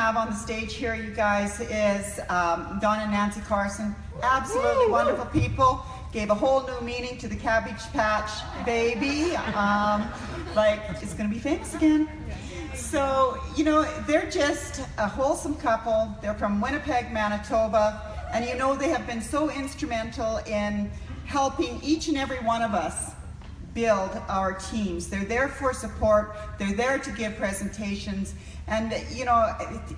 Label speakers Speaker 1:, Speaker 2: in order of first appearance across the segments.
Speaker 1: have on the stage here, you guys, is Don and Nancy Carson. Absolutely wonderful people. Gave a whole new meaning to the Cabbage Patch Baby. Like, it's gonna be famous again. So, you know, they're just a wholesome couple. They're from Winnipeg, Manitoba. And you know, they have been so instrumental in helping each and every one of us build our teams. They're there for support. They're there to give presentations. And, you know,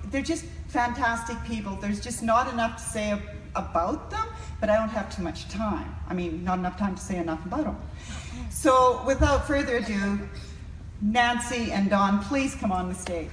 Speaker 1: they're just fantastic people. There's just not enough to say about them, but I don't have too much time. I mean, not enough time to say enough about them. So without further ado, Nancy and Don, please come on the stage.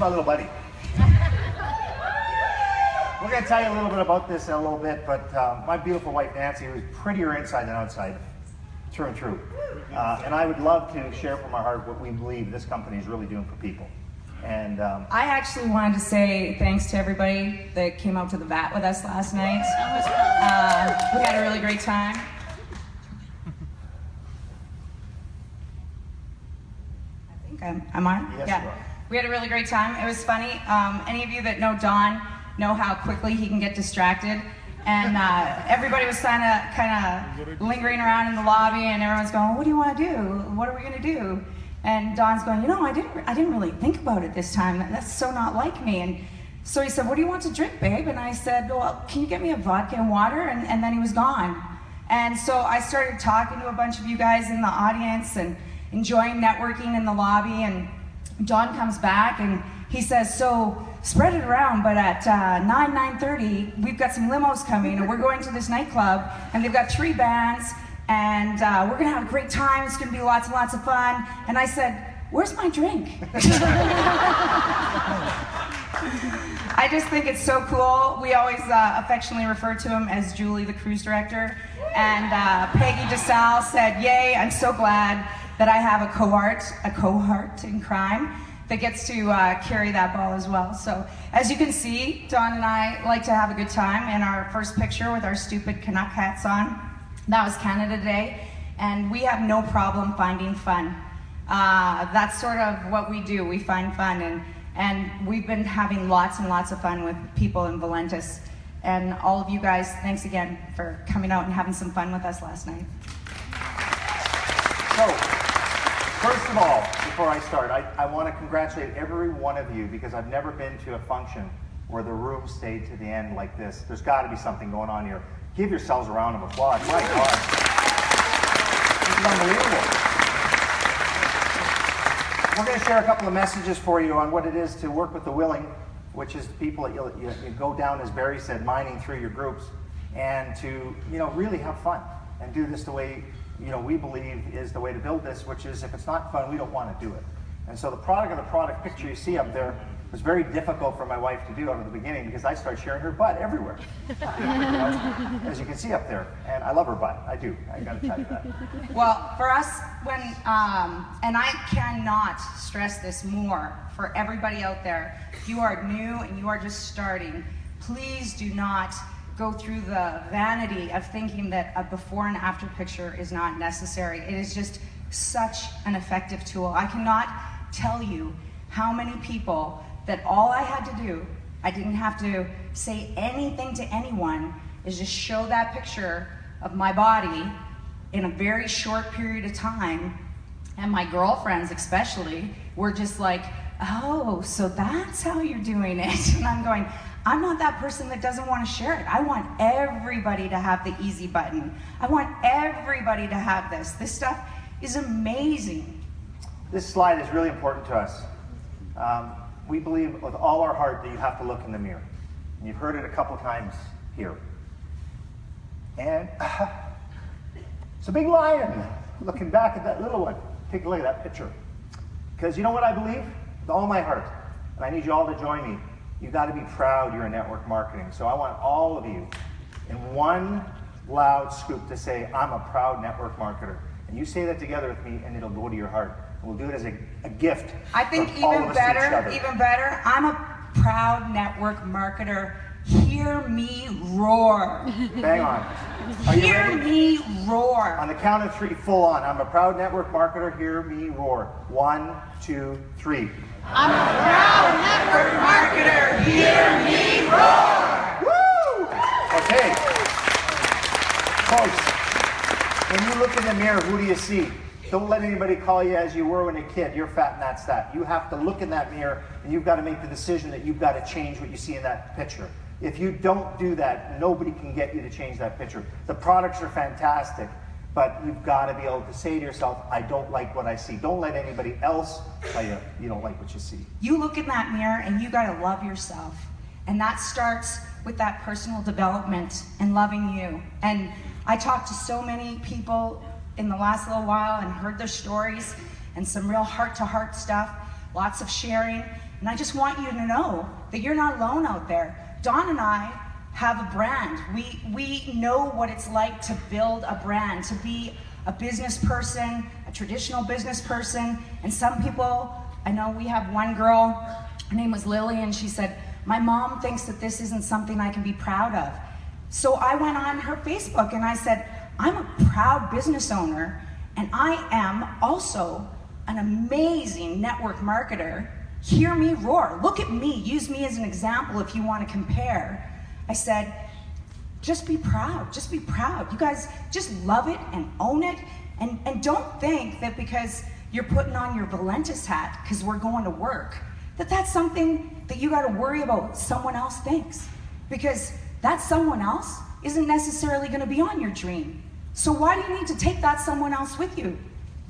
Speaker 2: My little buddy. We're going to tell you a little bit about this in a little bit, but my beautiful wife Nancy was prettier inside than outside, true and true. And I would love to share from our heart what we believe this company is really doing for people. And
Speaker 3: I actually wanted to say thanks to everybody that came out to the VAT with us last night. We had a really great time. I think I'm on?
Speaker 2: Yes,
Speaker 3: yeah.
Speaker 2: You are.
Speaker 3: We had a really great time. It was funny. Any of you that know Don know how quickly he can get distracted. And everybody was kind of lingering around in the lobby, and everyone's going, "What do you want to do? What are we going to do?" And Don's going, "You know, I didn't really think about it this time. That's so not like me." And so he said, "What do you want to drink, babe?" And I said, "Well, can you get me a vodka and water?" And then he was gone. And so I started talking to a bunch of you guys in the audience and enjoying networking in the lobby. And Don comes back and he says, "So spread it around, but at 9:30, we've got some limos coming and we're going to this nightclub and they've got 3 bands and we're gonna have a great time. It's gonna be lots and lots of fun." And I said, "Where's my drink?" I just think it's so cool. We always affectionately refer to him as Julie, the cruise director. And Peggy DeSalle said, "Yay, I'm so glad that I have a cohort in crime that gets to carry that ball as well." So as you can see, Don and I like to have a good time. In our first picture with our stupid Canuck hats on, that was Canada Day, and we have no problem finding fun. That's sort of what we do. We find fun, and we've been having lots and lots of fun with people in Valentus. And all of you guys, thanks again for coming out and having some fun with us last night.
Speaker 2: So, first of all, before I start, I want to congratulate every one of you because I've never been to a function where the room stayed to the end like this. There's got to be something going on here. Give yourselves a round of applause. My God. This is unbelievable. We're going to share a couple of messages for you on what it is to work with the willing, which is the people that you go down, as Barry said, mining through your groups, and to really have fun and do this the way we believe is the way to build this, which is if it's not fun, we don't want to do it. And so the product picture you see up there was very difficult for my wife to do out of the beginning because I started sharing her butt everywhere, as you can see up there. And I love her butt. I do. I got to tell you that.
Speaker 3: Well, for us, and I cannot stress this more for everybody out there, if you are new and you are just starting, please do not go through the vanity of thinking that a before and after picture is not necessary. It is just such an effective tool. I cannot tell you how many people that all I had to do, I didn't have to say anything to anyone, is just show that picture of my body in a very short period of time. And my girlfriends especially were just like, "Oh, so that's how you're doing it." And I'm going, I'm not that person that doesn't want to share it. I want everybody to have the easy button. I want everybody to have this. This stuff is amazing.
Speaker 2: This slide is really important to us. We believe with all our heart that you have to look in the mirror. And you've heard it a couple times here. And it's a big lion. looking back at that little one. Take a look at that picture. Because you know what I believe? With all my heart, and I need you all to join me, you got to be proud you're in network marketing. So I want all of you in one loud scoop to say, I'm a proud network marketer. And you say that together with me, and it'll go to your heart. And we'll do it as a gift.
Speaker 3: I think
Speaker 2: from all of us to each other.
Speaker 3: I'm a proud network marketer. Hear me roar.
Speaker 2: Bang on. Are you
Speaker 3: Hear
Speaker 2: ready?
Speaker 3: me roar.
Speaker 2: On the count of 3, full on. I'm a proud network marketer. Hear me roar. 1, 2, 3.
Speaker 3: I'm a proud network marketer. Hear me roar.
Speaker 2: Woo! Okay. Folks, when you look in the mirror, who do you see? Don't let anybody call you as you were when a kid. You're fat and that's that. You have to look in that mirror and you've got to make the decision that you've got to change what you see in that picture. If you don't do that, nobody can get you to change that picture. The products are fantastic, but you've got to be able to say to yourself, I don't like what I see. Don't let anybody else tell you you don't like what you see.
Speaker 3: You look in that mirror and you got to love yourself. And that starts with that personal development and loving you. And I talked to so many people in the last little while and heard their stories and some real heart-to-heart stuff, lots of sharing. And I just want you to know that you're not alone out there. Dawn and I have a brand. We know what it's like to build a brand, to be a business person, a traditional business person. And some people, I know we have one girl, her name was Lily, and she said, my mom thinks that this isn't something I can be proud of. So I went on her Facebook and I said, I'm a proud business owner, and I am also an amazing network marketer. Hear me roar. Look at me. Use me as an example if you want to compare. I said, just be proud. Just be proud. You guys just love it and own it. And don't think that because you're putting on your Valentus hat because we're going to work, that that's something that you got to worry about what someone else thinks. Because that someone else isn't necessarily going to be on your dream. So why do you need to take that someone else with you?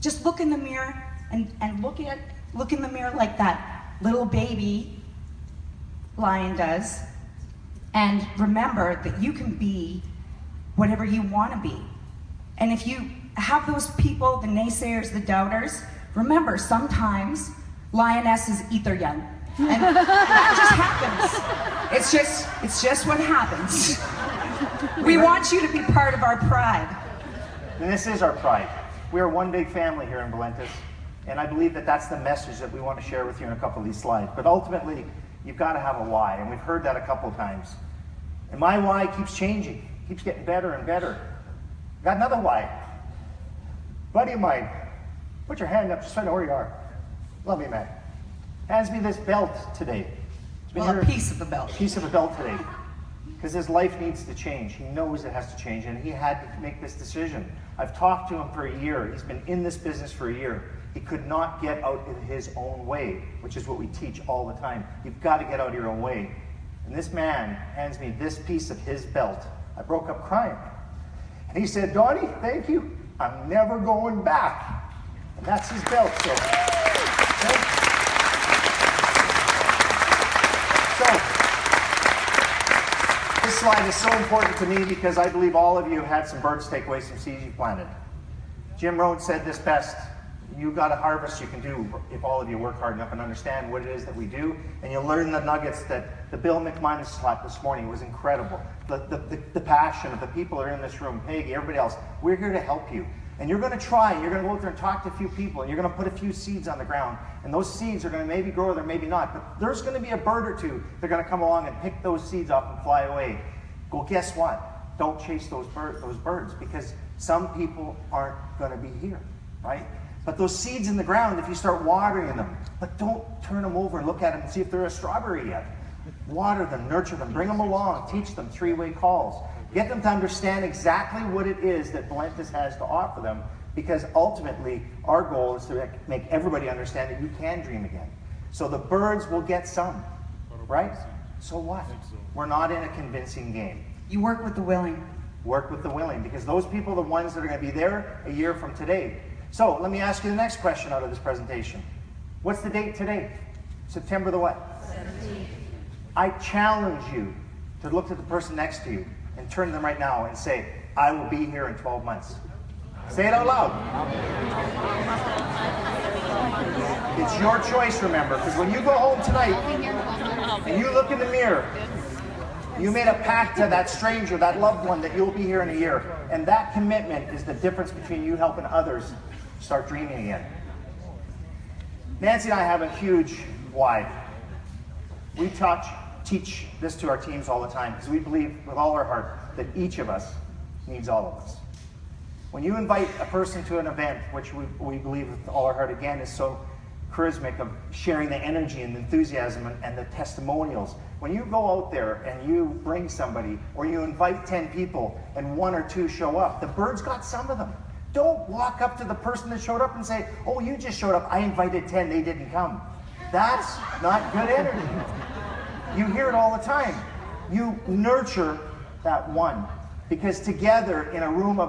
Speaker 3: Just look in the mirror and look in the mirror like that little baby lion does. And remember that you can be whatever you want to be. And if you have those people, the naysayers, the doubters, remember sometimes lionesses eat their young. And that just happens. It's just what happens. We want you to be part of our pride.
Speaker 2: And this is our pride. We are one big family here in Valentus, and I believe that that's the message that we want to share with you in a couple of these slides. But ultimately, you've got to have a why, and we've heard that a couple of times. And my why keeps changing, keeps getting better and better. Got another why. Buddy of mine, put your hand up just so I know where you are. Love you, man. Hands me this belt today.
Speaker 3: Well, a piece of the belt.
Speaker 2: Piece of a belt today. Because his life needs to change. He knows it has to change, and he had to make this decision. I've talked to him for a year. He's been in this business for a year. He could not get out in his own way, which is what we teach all the time. You've got to get out of your own way. And this man hands me this piece of his belt. I broke up crying. And he said, Donnie, thank you. I'm never going back. And that's his belt. This slide is so important to me because I believe all of you have had some birds take away some seeds you planted. Jim Rohn said this best. You got a harvest you can do if all of you work hard enough and understand what it is that we do, and you'll learn the nuggets that the Bill McManus slot this morning was incredible. The passion of the people that are in this room, Peggy, everybody else, we're here to help you. And you're going to try, and you're going to go out there and talk to a few people, and you're going to put a few seeds on the ground, and those seeds are going to maybe grow or maybe not, but there's going to be a bird or two that are going to come along and pick those seeds up and fly away. Well, guess what? Don't chase those birds, because some people aren't going to be here, right? But those seeds in the ground, if you start watering them, but don't turn them over and look at them and see if they're a strawberry yet. Water them, nurture them, bring them along, teach them three-way calls. Get them to understand exactly what it is that Valentus has to offer them, because ultimately our goal is to make everybody understand that you can dream again. So the birds will get some, right? So what? We're not in a convincing game.
Speaker 3: You work with the willing.
Speaker 2: Work with the willing, because those people are the ones that are going to be there a year from today. So let me ask you the next question out of this presentation. What's the date today? September the what? 17th. I challenge you to look at the person next to you and turn to them right now and say, I will be here in 12 months. Say it out loud. It's your choice, remember, because when you go home tonight and you look in the mirror, you made a pact to that stranger, that loved one, that you'll be here in a year. And that commitment is the difference between you helping others start dreaming again. Nancy and I have a huge why. We teach this to our teams all the time because we believe with all our heart that each of us needs all of us. When you invite a person to an event, which we believe with all our heart again is so charismatic of sharing the energy and the enthusiasm and the testimonials. When you go out there and you bring somebody or you invite 10 people and 1 or 2 show up, the bird's got some of them. Don't walk up to the person that showed up and say, oh, you just showed up, I invited 10, they didn't come. That's not good energy. You hear it all the time. You nurture that one because together in a room of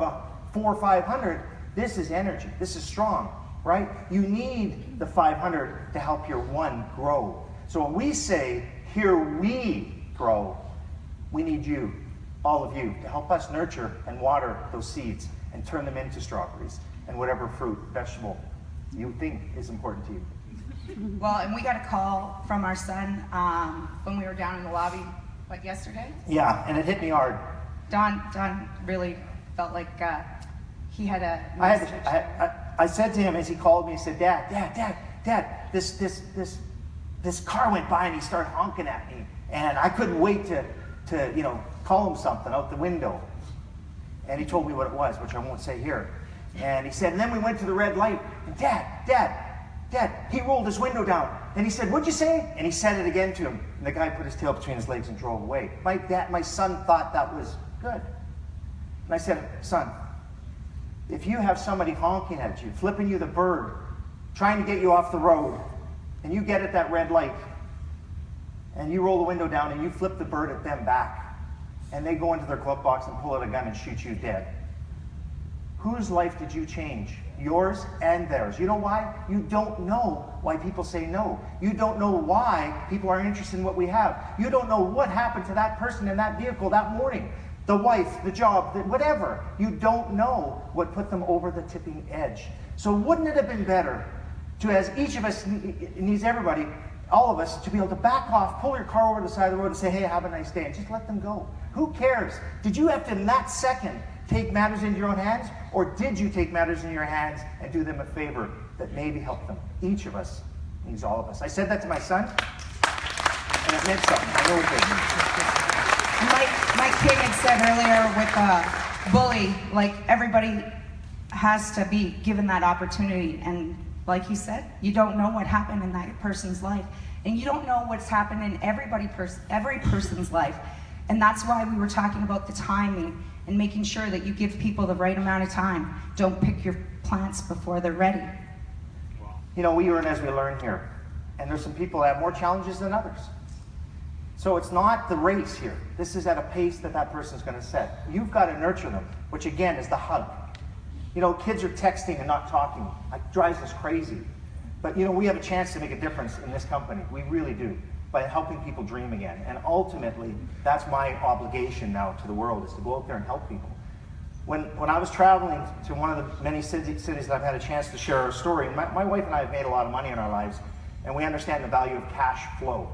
Speaker 2: 400 or 500, this is energy, this is strong. Right? You need the 500 to help your one grow. So when we say, here we grow, we need you, all of you, to help us nurture and water those seeds and turn them into strawberries and whatever fruit, vegetable you think is important to you.
Speaker 3: Well, and we got a call from our son when we were down in the lobby, yesterday?
Speaker 2: Yeah, and it hit me hard.
Speaker 3: Don really felt like he had a message.
Speaker 2: I said to him as he called me, he said, Dad, this car went by and he started honking at me. And I couldn't wait to call him something out the window. And he told me what it was, which I won't say here. And he said, and then we went to the red light. And Dad, he rolled his window down. And he said, what'd you say? And he said it again to him. And the guy put his tail between his legs and drove away. My son thought that was good. And I said, son, if you have somebody honking at you, flipping you the bird, trying to get you off the road, and you get at that red light, and you roll the window down and you flip the bird at them back, and they go into their glove box and pull out a gun and shoot you dead, whose life did you change? Yours and theirs. You know why? You don't know why people say no. You don't know why people are interested in what we have. You don't know what happened to that person in that vehicle that morning. The wife, the job, whatever. You don't know what put them over the tipping edge. So wouldn't it have been better to, as each of us needs everybody, all of us, to be able to back off, pull your car over to the side of the road and say, hey, have a nice day, and just let them go. Who cares? Did you have to, in that second, take matters into your own hands? Or did you take matters in your hands and do them a favor that maybe helped them? Each of us needs all of us. I said that to my son, and it meant something. I know it did.
Speaker 3: Mike King had said earlier with bully, everybody has to be given that opportunity. And like he said, you don't know what happened in that person's life. And you don't know what's happened in every person's life. And that's why we were talking about the timing and making sure that you give people the right amount of time. Don't pick your plants before they're ready.
Speaker 2: You know, we learn as we learn here. And there's some people that have more challenges than others. So it's not the race here. This is at a pace that person's going to set. You've got to nurture them, which again is the hug. You know, kids are texting and not talking. It drives us crazy. But you know, we have a chance to make a difference in this company. We really do, by helping people dream again. And ultimately, that's my obligation now to the world, is to go out there and help people. When I was traveling to one of the many cities that I've had a chance to share our story, my wife and I have made a lot of money in our lives, and we understand the value of cash flow.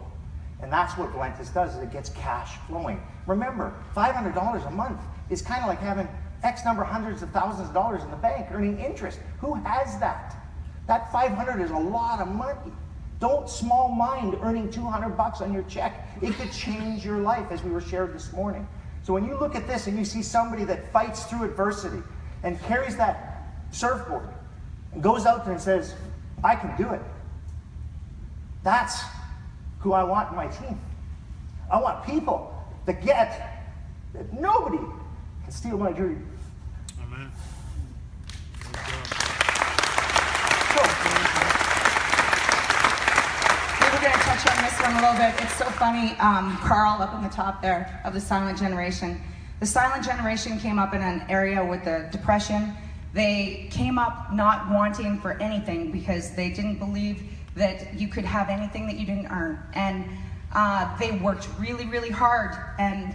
Speaker 2: And that's what Valentus does, is it gets cash flowing. Remember, $500 a month is kind of like having X number, hundreds of thousands of dollars in the bank earning interest. Who has that? That 500 is a lot of money. Don't small mind earning $200 on your check. It could change your life, as we were shared this morning. So when you look at this and you see somebody that fights through adversity and carries that surfboard and goes out there and says, I can do it. That's who I want in my team. I want people that get that nobody can steal my dream.
Speaker 4: Amen.
Speaker 3: So, we were going to touch on this one a little bit. It's so funny, Carl up in the top there of the silent generation. The silent generation came up in an area with the depression. They came up not wanting for anything because they didn't believe that you could have anything that you didn't earn. And they worked really, really hard. And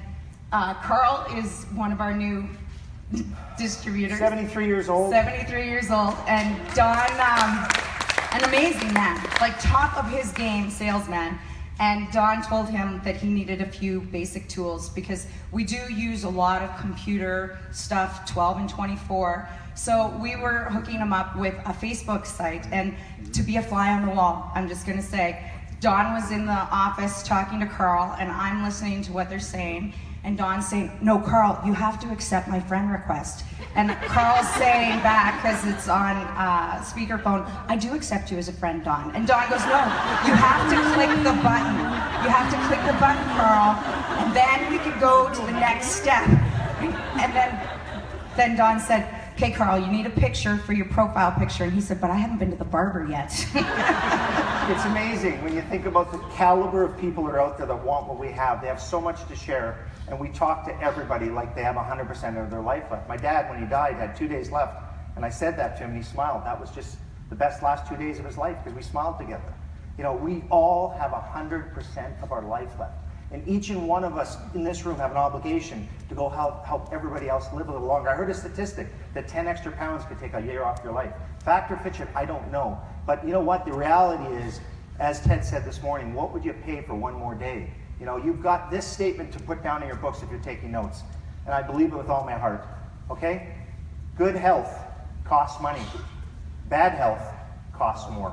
Speaker 3: Carl is one of our new distributors.
Speaker 2: 73 years old.
Speaker 3: 73 years old. And Don, an amazing man, like top of his game salesman. And Don told him that he needed a few basic tools because we do use a lot of computer stuff, 12 and 24. So we were hooking him up with a Facebook site, and to be a fly on the wall, I'm just gonna say, Don was in the office talking to Carl, and I'm listening to what they're saying, and Don's saying, no, Carl, you have to accept my friend request. And Carl's saying back, because it's on speakerphone, I do accept you as a friend, Don. And Don goes, no, you have to click the button. You have to click the button, Carl, and then we can go to the next step. And then Don said, okay, Carl, you need a picture for your profile picture. And he said, but I haven't been to the barber yet.
Speaker 2: It's amazing when you think about the caliber of people that are out there that want what we have. They have so much to share, and we talk to everybody like they have 100% of their life left. My dad, when he died, had 2 days left, and I said that to him, and he smiled. That was just the best last 2 days of his life because we smiled together. You know, we all have 100% of our life left. And each and one of us in this room have an obligation to go help everybody else live a little longer. I heard a statistic that 10 extra pounds could take a year off your life. Fact or fiction, I don't know. But you know what? The reality is, as Ted said this morning, what would you pay for one more day? You know, you've got this statement to put down in your books if you're taking notes. And I believe it with all my heart. Okay? Good health costs money. Bad health costs more.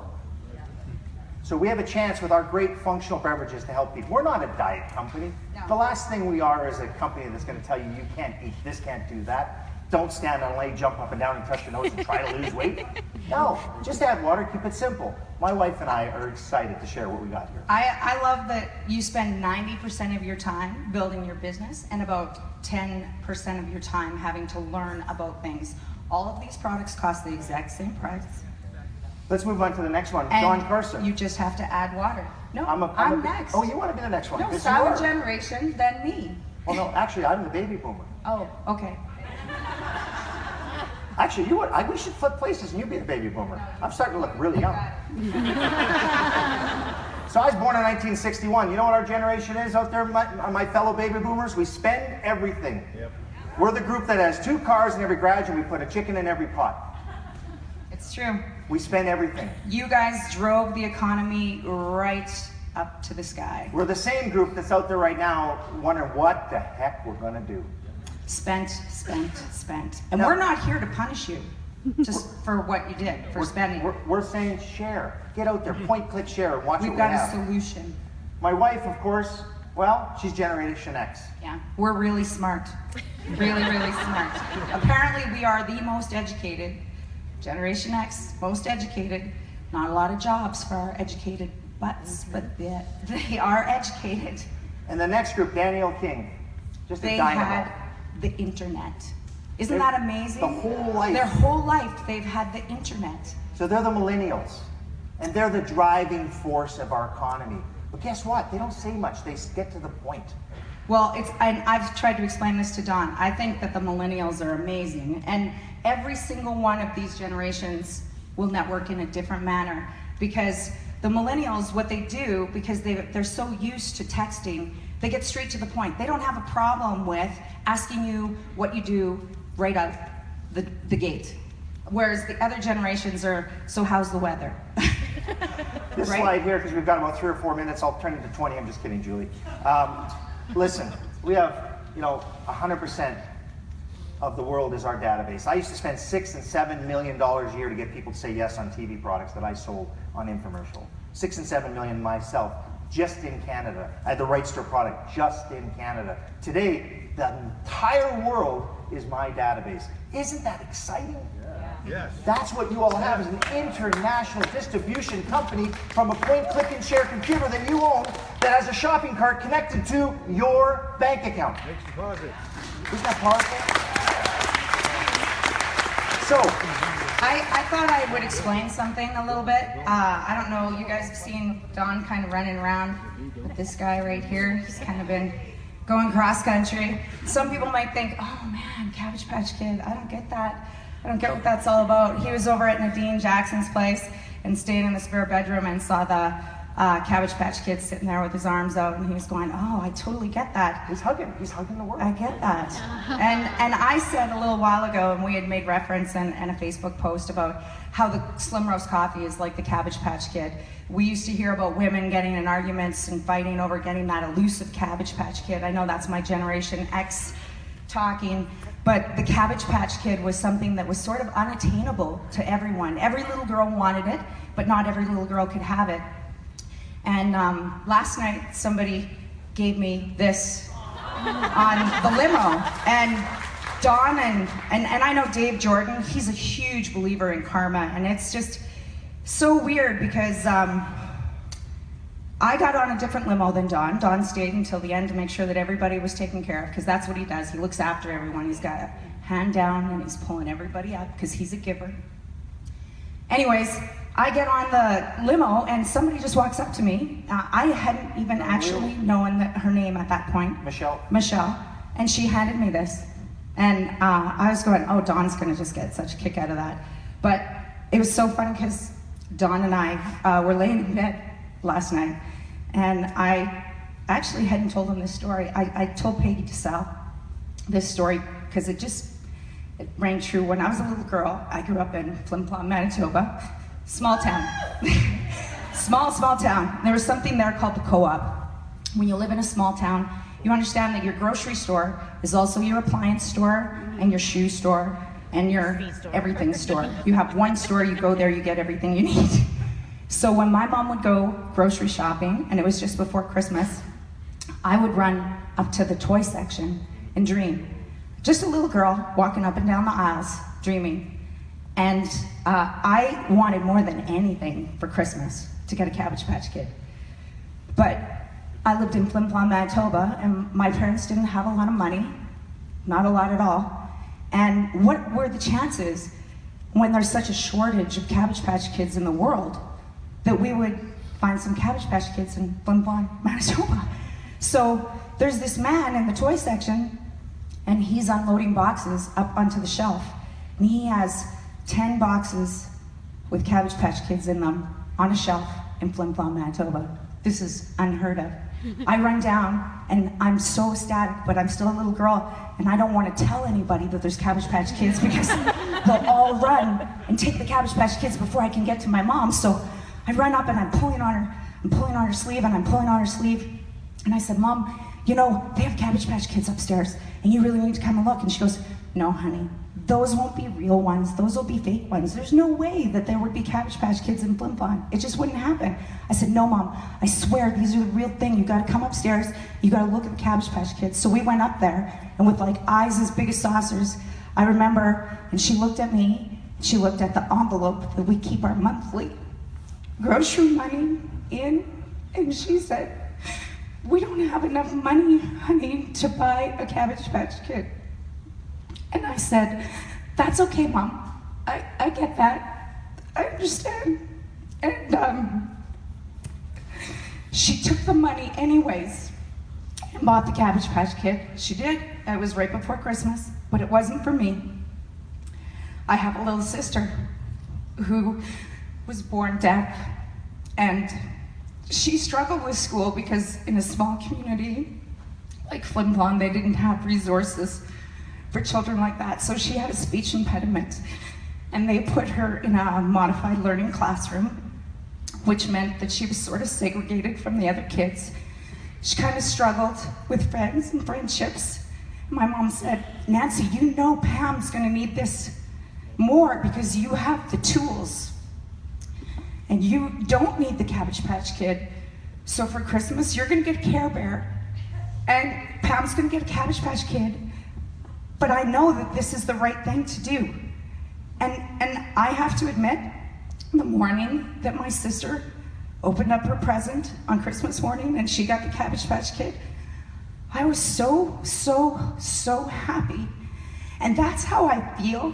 Speaker 2: So we have a chance with our great functional beverages to help people. We're not a diet company.
Speaker 3: No.
Speaker 2: The last thing we are is a company that's going to tell you you can't eat this, can't do that. Don't stand on a leg, jump up and down and touch your nose and try to lose weight. No, just add water, keep it simple. My wife and I are excited to share what we got here.
Speaker 3: I love that you spend 90% of your time building your business and about 10% of your time having to learn about things. All of these products cost the exact same price.
Speaker 2: Let's move on to the next one.
Speaker 3: And
Speaker 2: John Carson.
Speaker 3: you just have to add water. No,
Speaker 2: I'm
Speaker 3: next.
Speaker 2: Oh, you want to be the next one?
Speaker 3: No,
Speaker 2: 'cause you
Speaker 3: silent
Speaker 2: are.
Speaker 3: generation, then me.
Speaker 2: Well, no, actually, I'm the baby boomer.
Speaker 3: Oh, okay.
Speaker 2: Actually, you would. We should flip places and you be the baby boomer. I'm starting to look really young. So I was born in 1961. You know what our generation is out there, my fellow baby boomers? We spend everything. Yep. We're the group that has 2 cars in every garage and we put a chicken in every pot.
Speaker 3: It's true.
Speaker 2: We spend everything.
Speaker 3: You guys drove the economy right up to the sky.
Speaker 2: We're the same group that's out there right now wondering what the heck we're going to do.
Speaker 3: Spent, spent, spent. And
Speaker 2: No.
Speaker 3: we're not here to punish you just for what you did, for spending.
Speaker 2: We're saying share. Get out there, point, click, share, and watch
Speaker 3: We've
Speaker 2: what
Speaker 3: got
Speaker 2: we
Speaker 3: a
Speaker 2: have.
Speaker 3: solution.
Speaker 2: My wife, of course, well, she's Generation X.
Speaker 3: Yeah, we're really smart. Really, really smart. Apparently we are the most educated. Generation X, most educated. Not a lot of jobs for our educated butts, but they are educated.
Speaker 2: And the next group, Danielle King. Just
Speaker 3: They
Speaker 2: a dynamo.
Speaker 3: had the internet. Isn't that amazing?
Speaker 2: The whole life.
Speaker 3: Their whole life they've had the internet.
Speaker 2: So they're the millennials. And they're the driving force of our economy. But guess what? They don't say much. They get to the point.
Speaker 3: Well, I've tried to explain this to Don. I think that the millennials are amazing. And every single one of these generations will network in a different manner. Because the millennials, what they do, because they're so used to texting, they get straight to the point. They don't have a problem with asking you what you do right out the gate. Whereas the other generations are, so how's the weather?
Speaker 2: This
Speaker 3: Right?
Speaker 2: slide here, because we've got about 3 or 4 minutes, I'll turn it to 20. I'm just kidding, Julie. Listen, we have, 100% of the world is our database. I used to spend $6 and $7 million a year to get people to say yes on TV products that I sold on infomercial. 6 and 7 million myself, just in Canada. I had the rights to a product just in Canada. Today, the entire world is my database. Isn't that exciting?
Speaker 4: Yes.
Speaker 2: That's what you all have, is an international distribution company from a point, click, and share computer that you own that has a shopping cart connected to your bank account.
Speaker 4: Makes deposit.
Speaker 2: Isn't that powerful? So,
Speaker 3: I thought I would explain something a little bit. I don't know, you guys have seen Don kind of running around with this guy right here. He's kind of been going cross country. Some people might think, oh man, Cabbage Patch Kid, I don't get that. I don't get what that's all about. He was over at Nadine Jackson's place and stayed in the spare bedroom and saw Cabbage Patch Kid sitting there with his arms out, and he was going, "Oh, I totally get that.
Speaker 2: He's hugging the world.
Speaker 3: I get that." And I said a little while ago, and we had made reference and a Facebook post about how the Slim Roast coffee is like the Cabbage Patch Kid. We used to hear about women getting in arguments and fighting over getting that elusive Cabbage Patch Kid. I know that's my Generation X talking, but the Cabbage Patch Kid was something that was sort of unattainable to everyone. Every little girl wanted it, but not every little girl could have it. And last night, somebody gave me this on the limo. And Dawn and I know Dave Jordan, he's a huge believer in karma. And it's just so weird because I got on a different limo than Dawn. Dawn stayed until the end to make sure that everybody was taken care of, because that's what he does. He looks after everyone. He's got a hand down and he's pulling everybody up because he's a giver. Anyways, I get on the limo and somebody just walks up to me. I hadn't even actually known her name at that point. Michelle. And she handed me this. And I was going, oh, Dawn's gonna just get such a kick out of that. But it was so funny because Dawn and I were laying in bed last night, and I actually hadn't told him this story. I told Peggy DeSalle this story because it rang true. When I was a little girl, I grew up in Flim Plum, Manitoba. Small town. small town. There was something there called the co-op. When you live in a small town, you understand that your grocery store is also your appliance store and your shoe store and your everything store. You have one store, you go there, you get everything you need. So when my mom would go grocery shopping, and it was just before Christmas, I would run up to the toy section and dream. Just a little girl walking up and down the aisles, dreaming. And I wanted more than anything for Christmas to get a Cabbage Patch Kid. But I lived in Flim Plum, Manitoba, and my parents didn't have a lot of money, not a lot at all. And what were the chances, when there's such a shortage of Cabbage Patch Kids in the world, that we would find some Cabbage Patch Kids in Flim Plum, Manitoba? So there's this man in the toy section, and he's unloading boxes up onto the shelf. And he has 10 boxes with Cabbage Patch Kids in them on a shelf in Flim Plum, Manitoba. This is unheard of. I run down and I'm so ecstatic, but I'm still a little girl and I don't want to tell anybody that there's Cabbage Patch Kids because they'll all run and take the Cabbage Patch Kids before I can get to my mom. So I run up and I'm pulling on her sleeve and I'm pulling on her sleeve. And I said, Mom, you know, they have Cabbage Patch Kids upstairs and you really need to come and look. And she goes, no, honey, those won't be real ones. Those will be fake ones. There's no way that there would be Cabbage Patch Kids in Flim Plum. It just wouldn't happen. I said, no, Mom, I swear these are the real thing. You gotta come upstairs. You gotta look at the Cabbage Patch Kids. So we went up there, and with like eyes as big as saucers, I remember, and she looked at me, she looked at the envelope that we keep our monthly grocery money in, and she said, we don't have enough money, honey, to buy a Cabbage Patch Kid. And I said, that's okay, Mom. I get that. I understand. And she took the money anyways and bought the Cabbage Patch Kid. She did. It was right before Christmas, but it wasn't for me. I have a little sister who was born deaf, and she struggled with school because in a small community like Flim Plum, they didn't have resources for children like that. So she had a speech impediment, and they put her in a modified learning classroom, which meant that she was sort of segregated from the other kids. She kind of struggled with friends and friendships. My mom said, Nancy, you know Pam's gonna need this more because you have the tools and you don't need the Cabbage Patch Kid. So for Christmas, you're gonna get a Care Bear and Pam's gonna get a Cabbage Patch Kid. But I know that this is the right thing to do. And I have to admit, the morning that my sister opened up her present on Christmas morning and she got the Cabbage Patch Kid, I was so happy. And that's how I feel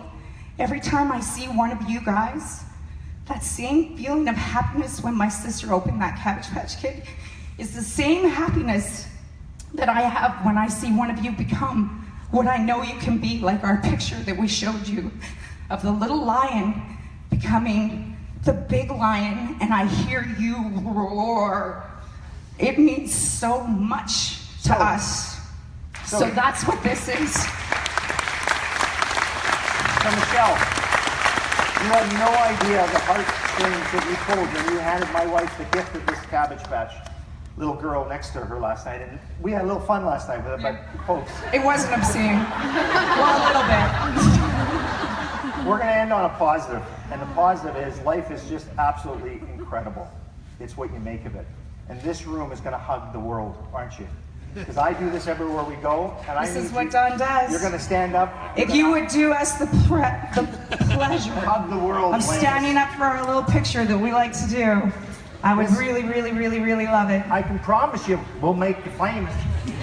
Speaker 3: every time I see one of you guys. That same feeling of happiness when my sister opened that Cabbage Patch Kid is the same happiness that I have when I see one of you become what I know you can be, like our picture that we showed you of the little lion becoming the big lion and I hear you roar. It means so much to us. So that's what this is.
Speaker 2: So Michelle, you had no idea the heartstrings that you pulled when you handed my wife the gift of this Cabbage Patch little girl next to her last night. And we had a little fun last night with it, but folks.
Speaker 3: It wasn't obscene. Well, a little bit.
Speaker 2: We're going to end on a positive. And the positive is life is just absolutely incredible. It's what you make of it. And this room is going to hug the world, aren't you? Because I do this everywhere we go. And
Speaker 3: This is what Don does.
Speaker 2: You're going to stand up.
Speaker 3: If you would do us the pleasure
Speaker 2: Hug the world.
Speaker 3: of standing up for our little picture that we like to do, I would really, really, really, really love it.
Speaker 2: I can promise you, we'll make you famous.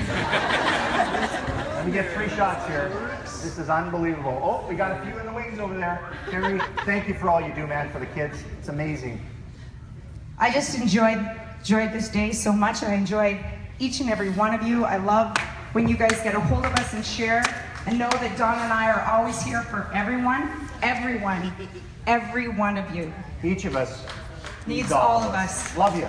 Speaker 2: Let me get 3 shots here. This is unbelievable. Oh, we got a few in the wings over there. Terry, thank you for all you do, man, for the kids. It's amazing.
Speaker 3: I just enjoyed this day so much. I enjoyed each and every one of you. I love when you guys get a hold of us and share, and know that Don and I are always here for everyone, every one of you.
Speaker 2: Each of us
Speaker 3: Needs all of us.
Speaker 2: Love you.